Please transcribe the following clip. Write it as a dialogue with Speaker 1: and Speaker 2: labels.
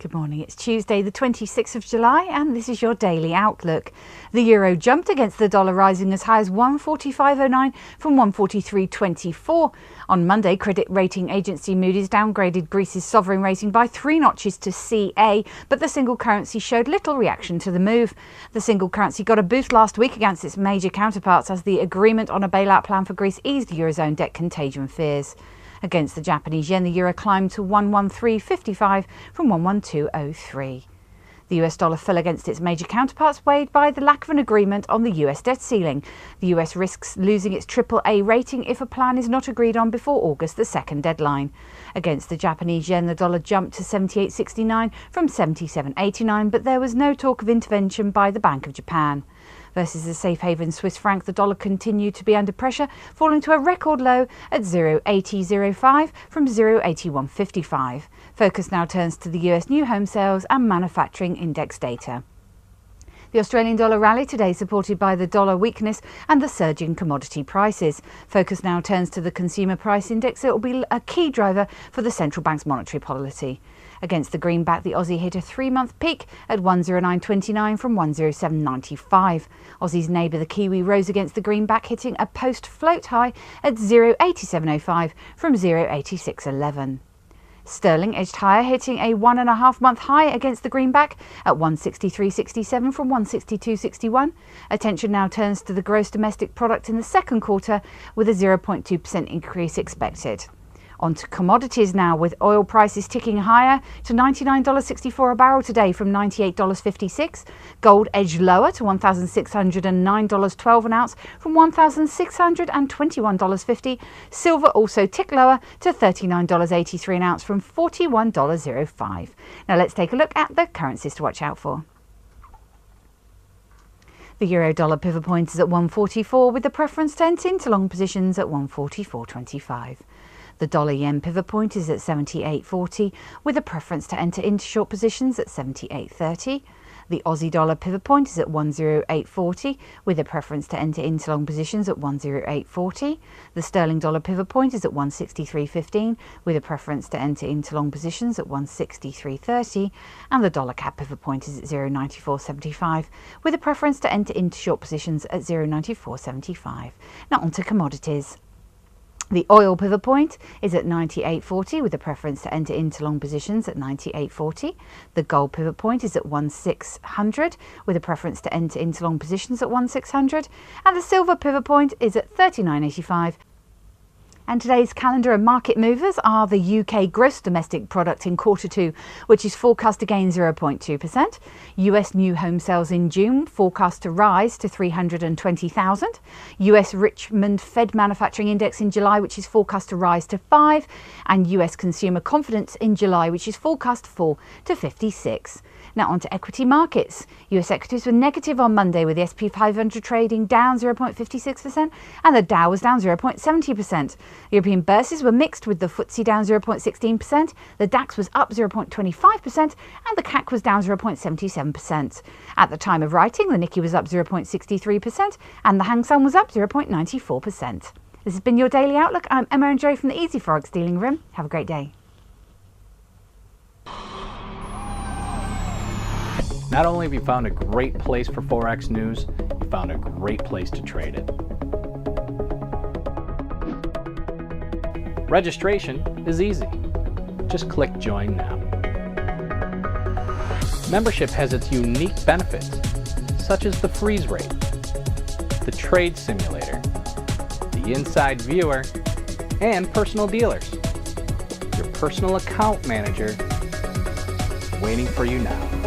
Speaker 1: Good morning. It's Tuesday, the 26th of July, and this is your daily outlook. The euro jumped against the dollar, rising as high as 145.09 from 143.24. On Monday, credit rating agency Moody's downgraded Greece's sovereign rating by 3 notches to CA, but the single currency showed little reaction to the move. The single currency got a boost last week against its major counterparts as the agreement on a bailout plan for Greece eased Eurozone debt contagion fears. Against the Japanese yen, the euro climbed to 113.55 from 112.03. The US dollar fell against its major counterparts, weighed by the lack of an agreement on the US debt ceiling. The US risks losing its AAA rating if a plan is not agreed on before August, the second deadline. Against the Japanese yen, the dollar jumped to 78.69 from 77.89, but there was no talk of intervention by the Bank of Japan. Versus the safe haven Swiss franc, the dollar continued to be under pressure, falling to a record low at 0.8005 from 0.8155. Focus now turns to the US new home sales and manufacturing index data. The Australian dollar rallied today, supported by the dollar weakness and the surge in commodity prices. Focus now turns to the consumer price index. It will be a key driver for the central bank's monetary policy. Against the greenback, the Aussie hit a 3-month peak at 109.29 from 107.95. Aussie's neighbour, the Kiwi, rose against the greenback, hitting a post-float high at 0.8705 from 0.8611. Sterling edged higher, hitting a 1.5-month high against the greenback at 163.67 from 162.61. Attention now turns to the gross domestic product in the second quarter, with a 0.2% increase expected. On to commodities now, with oil prices ticking higher to $99.64 a barrel today from $98.56. Gold edged lower to $1,609.12 an ounce from $1,621.50. Silver also ticked lower to $39.83 an ounce from $41.05. Now let's take a look at the currencies to watch out for. The euro-dollar pivot point is at 144, with the preference to enter into long positions at 144.25. The dollar-yen pivot point is at 78.40, with a preference to enter into short positions at 78.30. The Aussie dollar pivot point is at 108.40, with a preference to enter into long positions at 108.40. The sterling dollar pivot point is at 163.15, with a preference to enter into long positions at 163.30. And the dollar CAD pivot point is at 0.9475, with a preference to enter into short positions at 0.9475. Now on to commodities. The oil pivot point is at 98.40, with a preference to enter into long positions at 98.40. The gold pivot point is at 1,600, with a preference to enter into long positions at 1,600. And the silver pivot point is at 39.85. And today's calendar and market movers are the UK gross domestic product in quarter 2, which is forecast to gain 0.2%. US new home sales in June forecast to rise to 320,000. US Richmond Fed manufacturing index in July, which is forecast to rise to 5. And US consumer confidence in July, which is forecast to fall to 56. Now on to equity markets. US equities were negative on Monday, with the S&P 500 trading down 0.56% and the Dow was down 0.70%. European bourses were mixed, with the FTSE down 0.16%, the DAX was up 0.25% and the CAC was down 0.77%. At the time of writing, the Nikkei was up 0.63% and the Hang Seng was up 0.94%. This has been your Daily Outlook. I'm Emma and Joe from the Easy Forex Dealing Room. Have a great day.
Speaker 2: Not only have you found a great place for Forex news, you found a great place to trade it. Registration is easy. Just click Join Now. Membership has its unique benefits, such as the freeze rate, the trade simulator, the inside viewer, and personal dealers. Your personal account manager waiting for you now.